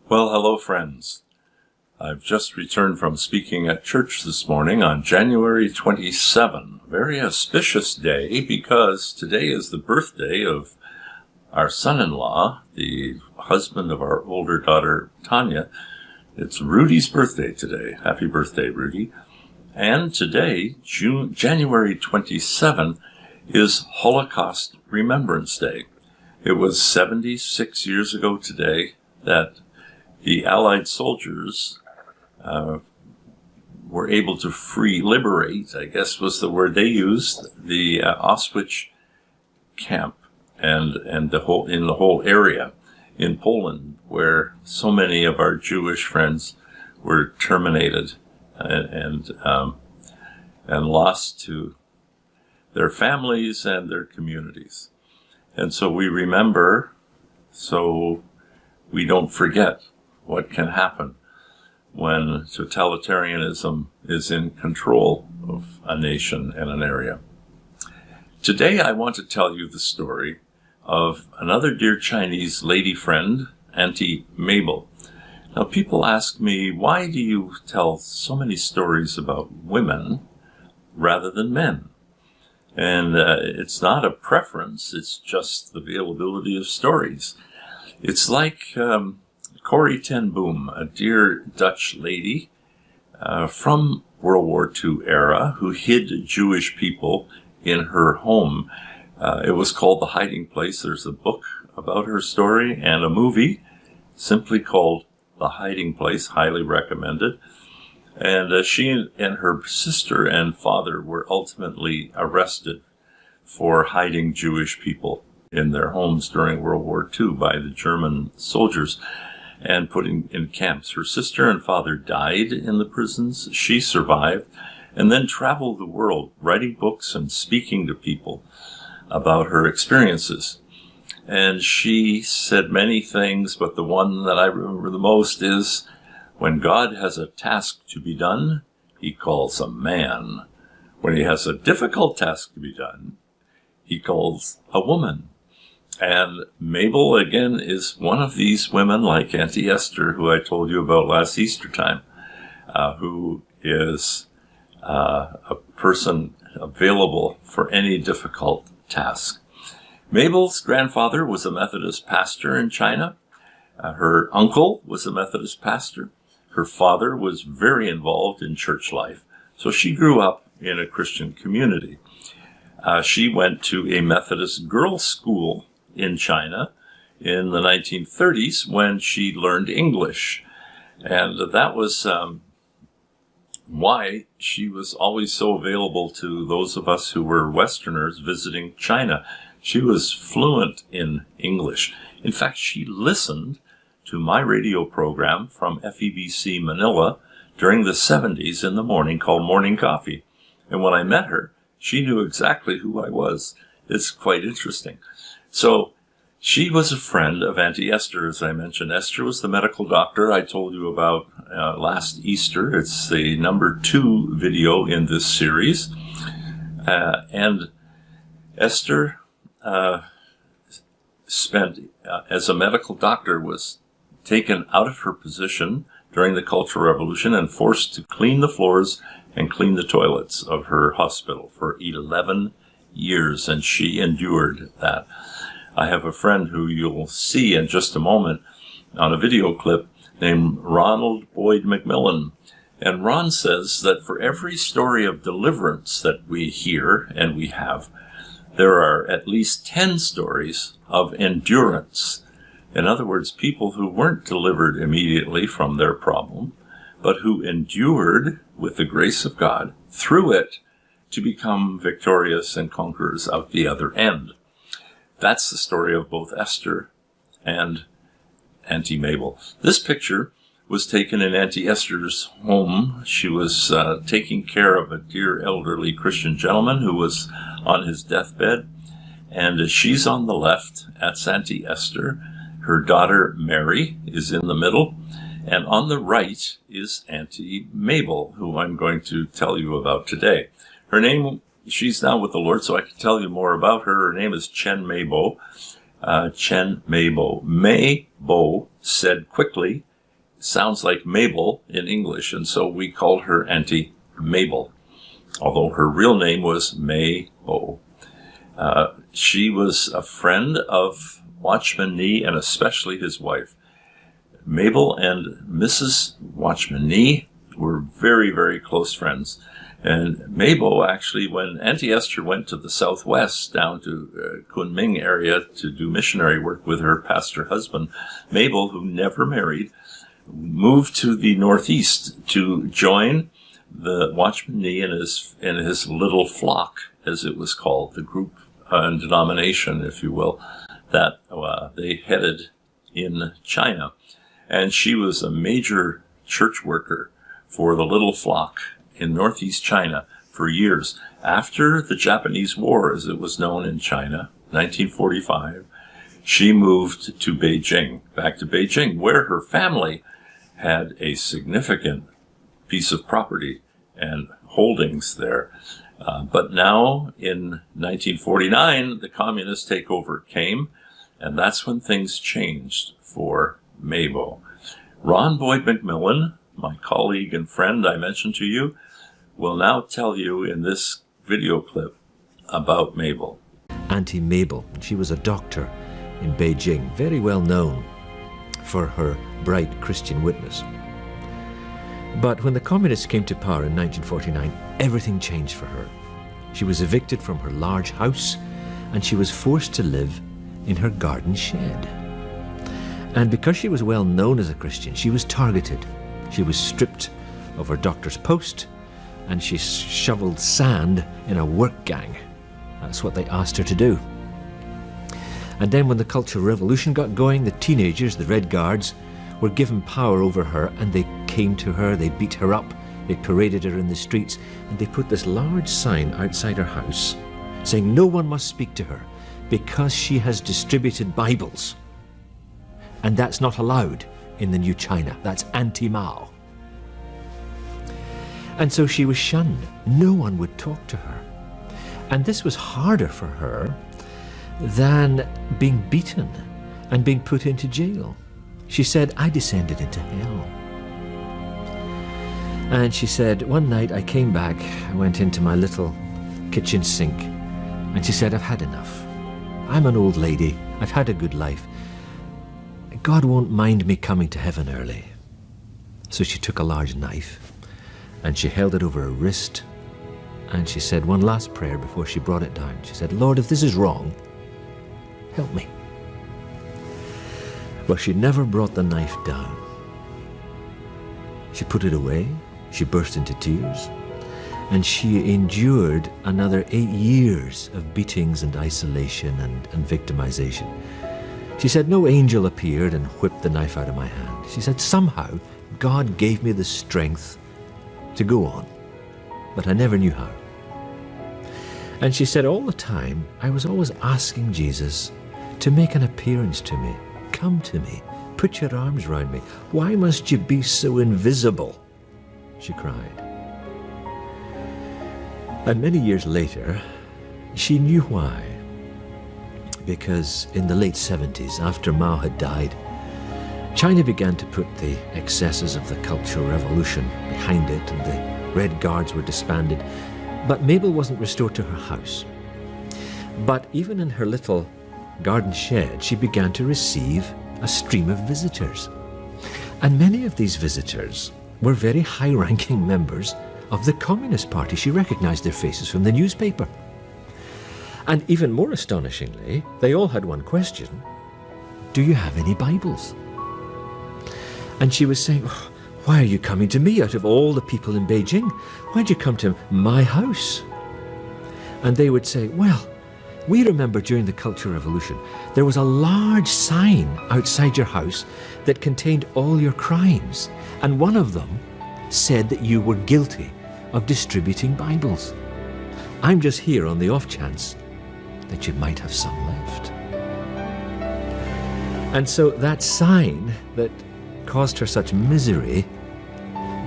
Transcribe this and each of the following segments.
Well, hello, friends. I've just returned from speaking at church this morning on January 27. Very auspicious day because today is the birthday of our son-in-law, the husband of our older daughter, Tanya. It's Rudy's birthday today. Happy birthday, Rudy. And today, January 27, is Holocaust Remembrance Day. It was 76 years ago today that the Allied soldiers were able to liberate, I guess was the word they used, the Auschwitz camp and in the whole area in Poland where so many of our Jewish friends were terminated and lost to their families and their communities. And so we remember so we don't forget what can happen when totalitarianism is in control of a nation and an area. Today I want to tell you the story of another dear Chinese lady friend, Auntie Mabel. Now people ask me, why do you tell so many stories about women rather than men? And it's not a preference, it's just the availability of stories. It's like Corrie ten Boom, a dear Dutch lady from World War II era who hid Jewish people in her home. It was called The Hiding Place. There's a book about her story and a movie simply called The Hiding Place, highly recommended. And she and her sister and father were ultimately arrested for hiding Jewish people in their homes during World War II by the German soldiers and put in camps. Her sister and father died in the prisons. She survived and then traveled the world writing books and speaking to people about her experiences. And she said many things, but the one that I remember the most is, when God has a task to be done, he calls a man. When he has a difficult task to be done, he calls a woman. And Mabel, again, is one of these women, like Auntie Esther, who I told you about last Easter time, who is a person available for any difficult task. Mabel's grandfather was a Methodist pastor in China. Her uncle was a Methodist pastor. Her father was very involved in church life. So she grew up in a Christian community. She went to a Methodist girls' school in China in the 1930s when she learned English. And that was why she was always so available to those of us who were Westerners visiting China. She was fluent in English. In fact, she listened to my radio program from FEBC Manila during the 70s in the morning called Morning Coffee. And when I met her, she knew exactly who I was. It's quite interesting. So she was a friend of Auntie Esther, as I mentioned. Esther was the medical doctor I told you about last Easter. It's the number 2 video in this series. And Esther spent, as a medical doctor, was taken out of her position during the Cultural Revolution and forced to clean the floors and clean the toilets of her hospital for 11 years, and she endured that. I have a friend who you'll see in just a moment on a video clip named Ronald Boyd McMillan. And Ron says that for every story of deliverance that we hear, and we have, there are at least 10 stories of endurance. In other words, people who weren't delivered immediately from their problem, but who endured with the grace of God through it to become victorious and conquerors out the other end. That's the story of both Esther and Auntie Mabel. This picture was taken in Auntie Esther's home. She was taking care of a dear elderly Christian gentleman who was on his deathbed. And she's on the left. That's Auntie Esther. Her daughter Mary is in the middle. And on the right is Auntie Mabel, who I'm going to tell you about today. Her name, she's now with the Lord, so I can tell you more about her. Her name is Chen Mabel. Chen Mabel. Mabel said quickly, sounds like Mabel in English, and so we called her Auntie Mabel, although her real name was Mabel. She was a friend of Watchman Nee, and especially his wife. Mabel and Mrs. Watchman Nee were very, very close friends. And Mabel actually, when Auntie Esther went to the southwest, down to Kunming area to do missionary work with her pastor husband, Mabel, who never married, moved to the northeast to join the Watchman Nee and his little flock, as it was called, the group and denomination, if you will, that they headed in China. And she was a major church worker for the little flock in northeast China for years. After the Japanese War, as it was known in China, 1945, she moved to Beijing, back to Beijing, where her family had a significant piece of property and holdings there. But now, in 1949, the communist takeover came, and that's when things changed for Mabel. Ron Boyd McMillan, my colleague and friend I mentioned to you, will now tell you in this video clip about Mabel. Auntie Mabel, she was a doctor in Beijing, very well known for her bright Christian witness. But when the communists came to power in 1949, everything changed for her. She was evicted from her large house, and she was forced to live in her garden shed. And because she was well known as a Christian, she was targeted. She was stripped of her doctor's post, and she shoveled sand in a work gang. That's what they asked her to do. And then when the Cultural Revolution got going, the teenagers, the Red Guards, were given power over her, and they came to her, they beat her up, they paraded her in the streets, and they put this large sign outside her house saying no one must speak to her because she has distributed Bibles. And that's not allowed in the new China. That's anti-Mao. And so she was shunned. No one would talk to her. And this was harder for her than being beaten and being put into jail. She said, I descended into hell. And she said, one night I came back, I went into my little kitchen sink, and she said, I've had enough. I'm an old lady. I've had a good life. God won't mind me coming to heaven early. So she took a large knife and she held it over her wrist, and she said one last prayer before she brought it down. She said, Lord, if this is wrong, help me. Well, she never brought the knife down. She put it away, she burst into tears, and she endured another 8 years of beatings and isolation and victimization. She said, no angel appeared and whipped the knife out of my hand. She said, somehow God gave me the strength to go on, but I never knew how. And she said, all the time, I was always asking Jesus to make an appearance to me. Come to me, put your arms around me. Why must you be so invisible? She cried. And many years later, she knew why. Because in the late 70s, after Mao had died, China began to put the excesses of the Cultural Revolution behind it, and the Red Guards were disbanded. But Mabel wasn't restored to her house. But even in her little garden shed, she began to receive a stream of visitors. And many of these visitors were very high-ranking members of the Communist Party. She recognized their faces from the newspaper. And even more astonishingly, they all had one question: do you have any Bibles? And she was saying, oh, why are you coming to me out of all the people in Beijing? Why'd you come to my house? And they would say, well, we remember during the Cultural Revolution, there was a large sign outside your house that contained all your crimes. And one of them said that you were guilty of distributing Bibles. I'm just here on the off chance that you might have some left. And so that sign that caused her such misery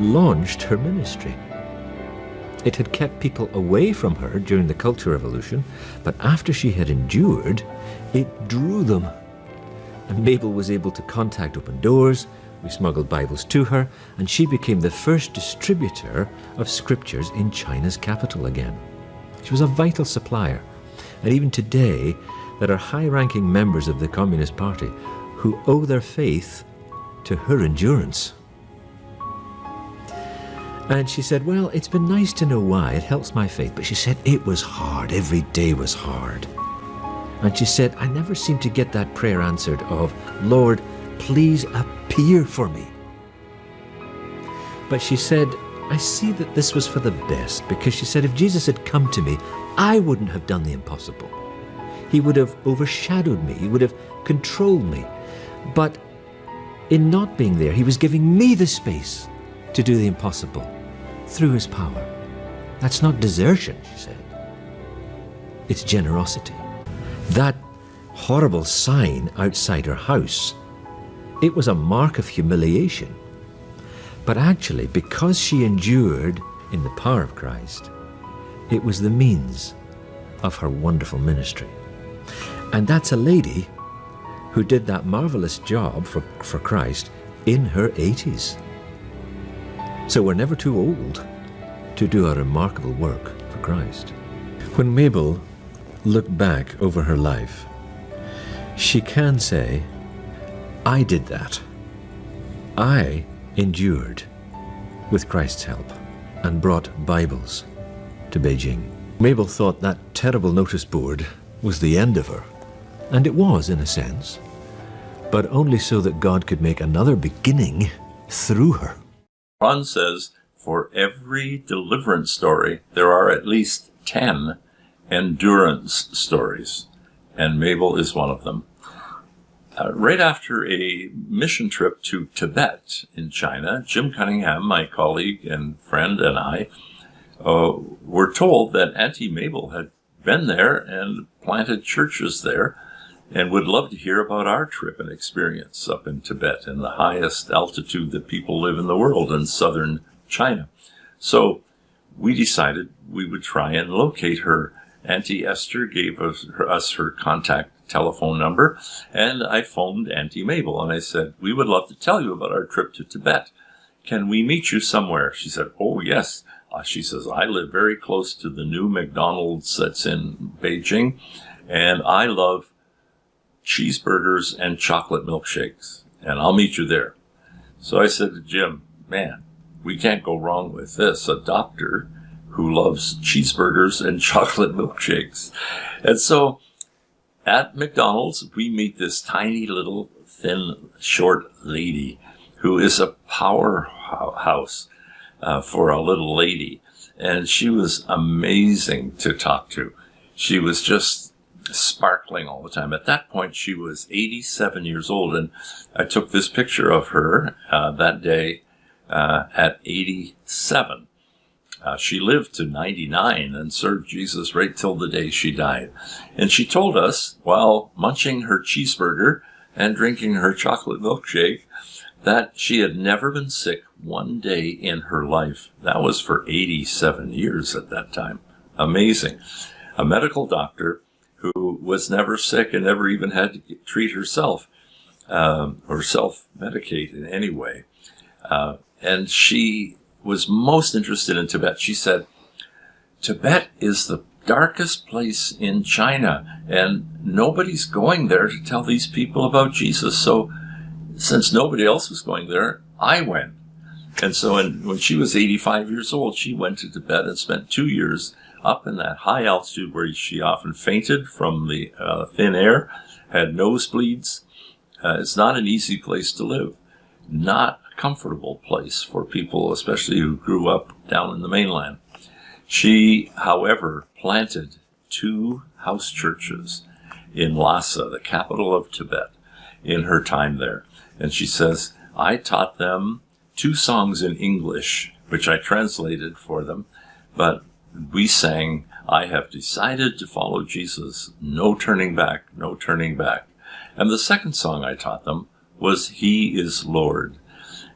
launched her ministry. It had kept people away from her during the Cultural Revolution, but after she had endured, it drew them. And Mabel was able to contact Open Doors, We smuggled Bibles to her, and she became the first distributor of scriptures in China's capital again. She was a vital supplier, and even today there are high-ranking members of the Communist Party who owe their faith to her endurance. And she said, well, it's been nice to know why, it helps my faith, but she said it was hard, every day was hard. And she said, I never seemed to get that prayer answered of, Lord, please appear for me. But she said, I see that this was for the best, because she said if Jesus had come to me, I wouldn't have done the impossible. He would have overshadowed me, he would have controlled me. But in not being there, he was giving me the space to do the impossible through his power. That's not desertion, she said. It's generosity. That horrible sign outside her house, it was a mark of humiliation. But actually, because she endured in the power of Christ, it was the means of her wonderful ministry. And that's a lady who did that marvelous job for Christ in her 80s. So we're never too old to do a remarkable work for Christ. When Mabel looked back over her life, she can say, I did that. I endured with Christ's help and brought Bibles to Beijing. Mabel thought that terrible notice board was the end of her, and it was in a sense, but only so that God could make another beginning through her. Ron says, for every deliverance story, there are at least 10 endurance stories, and Mabel is one of them. Right after a mission trip to Tibet in China, Jim Cunningham, my colleague and friend, and I were told that Auntie Mabel had been there and planted churches there and would love to hear about our trip and experience up in Tibet, in the highest altitude that people live in the world in southern China. So we decided we would try and locate her. Auntie Esther gave us her contact telephone number, and I phoned Auntie Mabel, and I said, we would love to tell you about our trip to Tibet. Can we meet you somewhere? She said, oh, yes. She says, I live very close to the new McDonald's that's in Beijing, and I love cheeseburgers and chocolate milkshakes, and I'll meet you there. So I said to Jim, man, we can't go wrong with this. A doctor who loves cheeseburgers and chocolate milkshakes. And so at McDonald's, we meet this tiny little thin, short lady who is a powerhouse for a little lady. And she was amazing to talk to. She was just sparkling all the time. At that point, she was 87 years old. And I took this picture of her that day at 87. She lived to 99 and served Jesus right till the day she died. And she told us, while munching her cheeseburger and drinking her chocolate milkshake, that she had never been sick one day in her life. That was for 87 years at that time. Amazing. A medical doctor who was never sick and never even had to treat herself or self-medicate in any way. And she was most interested in Tibet. She said, Tibet is the darkest place in China, and nobody's going there to tell these people about Jesus. So since nobody else was going there, I went. And so when she was 85 years old, she went to Tibet and spent 2 years up in that high altitude where she often fainted from the thin air, had nosebleeds. It's not an easy place to live. Not a comfortable place for people, especially who grew up down in the mainland. She, however, planted 2 house churches in Lhasa, the capital of Tibet, in her time there. And she says, I taught them 2 songs in English, which I translated for them, but we sang, I have decided to follow Jesus, no turning back, no turning back. And the second song I taught them was He is Lord.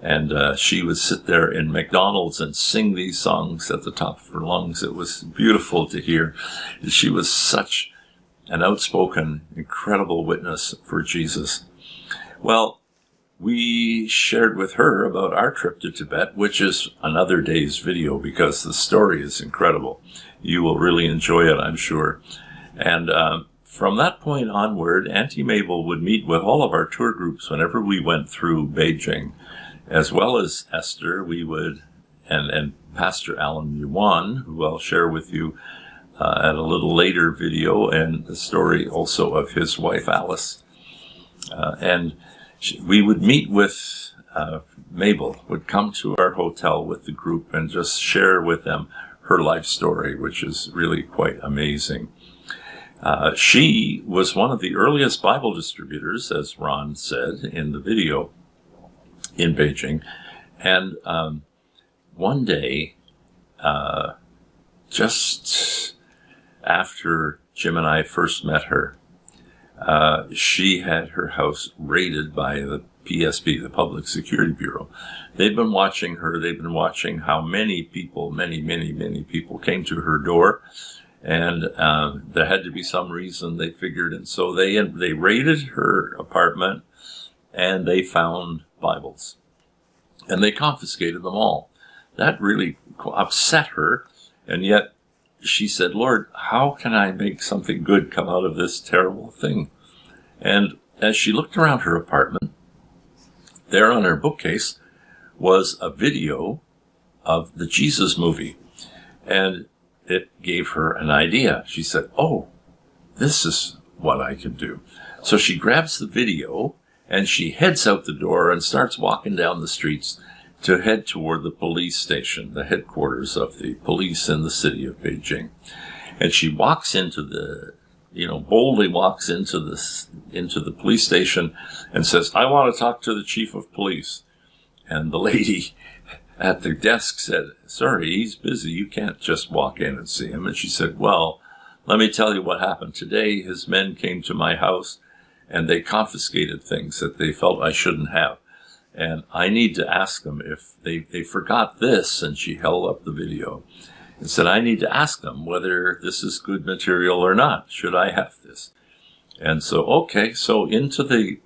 And she would sit there in McDonald's and sing these songs at the top of her lungs. It was beautiful to hear. She was such an outspoken, incredible witness for Jesus. Well, we shared with her about our trip to Tibet, which is another day's video because the story is incredible. You will really enjoy it, I'm sure. And from that point onward, Auntie Mabel would meet with all of our tour groups whenever we went through Beijing, as well as Esther. We would, and Pastor Alan Yuan, who I'll share with you at a little later video, and the story also of his wife Alice. We would meet with Mabel, would come to our hotel with the group and just share with them her life story, which is really quite amazing. She was one of the earliest Bible distributors, as Ron said in the video, in Beijing. And one day, just after Jim and I first met her, she had her house raided by the PSB, the Public Security Bureau. They'd been watching her. They'd been watching how many people, many people came to her door. And there had to be some reason, they figured. And so they raided her apartment, and they found Bibles. And they confiscated them all. That really upset her. And yet she said, Lord, how can I make something good come out of this terrible thing? And as she looked around her apartment, there on her bookcase was a video of the Jesus movie. And it gave her an idea. She said, oh, this is what I can do. So she grabs the video and she heads out the door and starts walking down the streets to head toward the police station, the headquarters of the police in the city of Beijing. And she walks into boldly walks into the police station and says, I want to talk to the chief of police. And the lady at the desk said, sorry, he's busy. You can't just walk in and see him. And she said, well, let me tell you what happened. Today, his men came to my house and they confiscated things that they felt I shouldn't have. And I need to ask them if they forgot this. And she held up the video and said, I need to ask them whether this is good material or not. Should I have this? And so, okay, so into the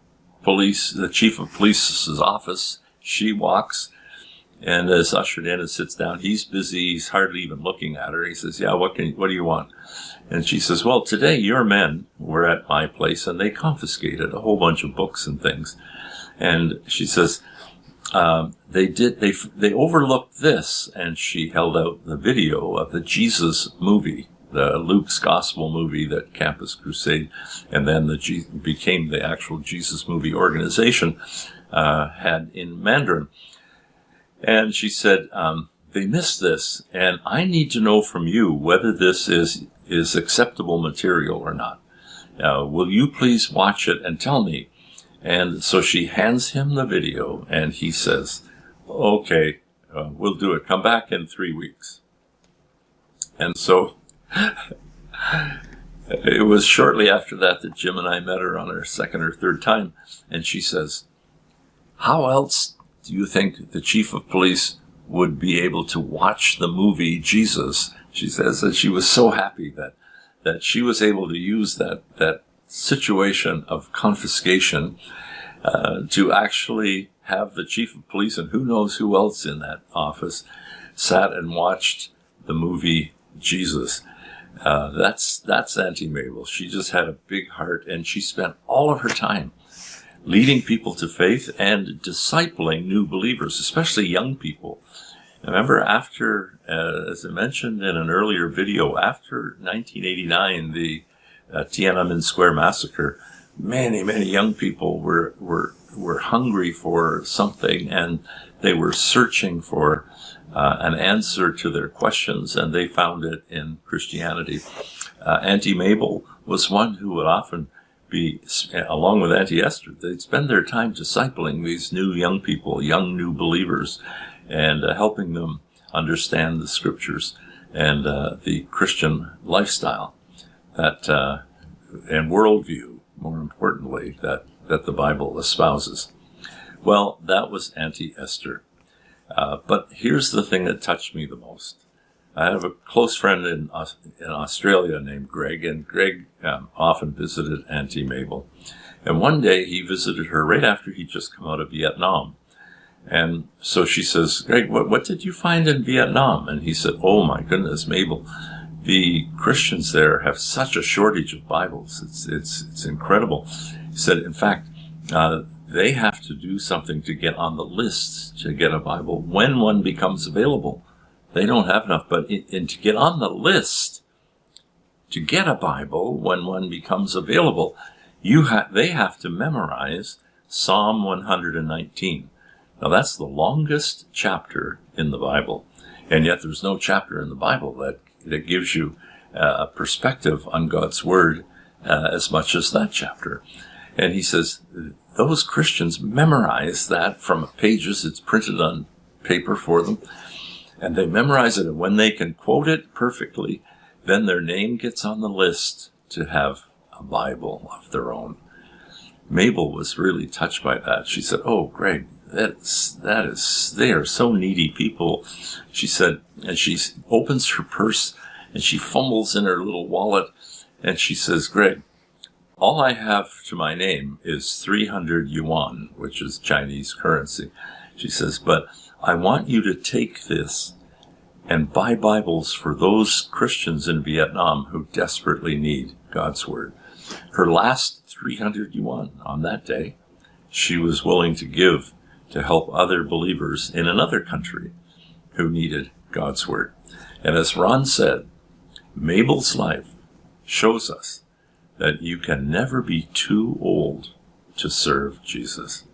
chief of police's office, she walks. And is ushered in and sits down. He's busy. He's hardly even looking at her. He says, yeah, what do you want? And she says, well, today your men were at my place and they confiscated a whole bunch of books and things. And she says, they overlooked this. And she held out the video of the Jesus movie, the Luke's Gospel movie that Campus Crusade, and then became the actual Jesus movie organization, had in Mandarin. And she said, they missed this, and I need to know from you whether this is acceptable material or not. Will you please watch it and tell me? And so she hands him the video, and he says, okay, we'll do it. Come back in 3 weeks. And so it was shortly after that Jim and I met her on our second or third time, and she says, how else do you think the chief of police would be able to watch the movie Jesus? She says that she was so happy that she was able to use that situation of confiscation to actually have the chief of police and who knows who else in that office sat and watched the movie Jesus. That's Auntie Mabel. She just had a big heart, and she spent all of her time leading people to faith and discipling new believers, especially young people. Remember, after, as I mentioned in an earlier video, after 1989, the Tiananmen Square massacre, many young people were hungry for something, and they were searching for an answer to their questions, and they found it in Christianity. Auntie Mabel was one who would often be, along with Auntie Esther, they'd spend their time discipling these new young people, young new believers, and helping them understand the scriptures and the Christian lifestyle and worldview, more importantly, that the Bible espouses. Well, that was Auntie Esther. But here's the thing that touched me the most. I have a close friend in Australia named Greg, and Greg often visited Auntie Mabel. And one day he visited her right after he'd just come out of Vietnam. And so she says, Greg, what did you find in Vietnam? And he said, oh my goodness, Mabel, the Christians there have such a shortage of Bibles. It's incredible. He said, in fact, they have to do something to get on the list to get a Bible when one becomes available. They don't have enough, but to get on the list to get a Bible when one becomes available, they have to memorize Psalm 119. Now that's the longest chapter in the Bible, and yet there's no chapter in the Bible that gives you a perspective on God's Word as much as that chapter. And he says, those Christians memorize that from pages. It's printed on paper for them. And they memorize it. And when they can quote it perfectly, then their name gets on the list to have a Bible of their own. Mabel was really touched by that. She said, oh, Greg, they are so needy people. She said, and she opens her purse and she fumbles in her little wallet. And she says, Greg, all I have to my name is 300 yuan, which is Chinese currency. She says, but I want you to take this and buy Bibles for those Christians in Vietnam who desperately need God's Word. Her last 300 yuan on that day, she was willing to give to help other believers in another country who needed God's Word. And as Ron said, Mabel's life shows us that you can never be too old to serve Jesus.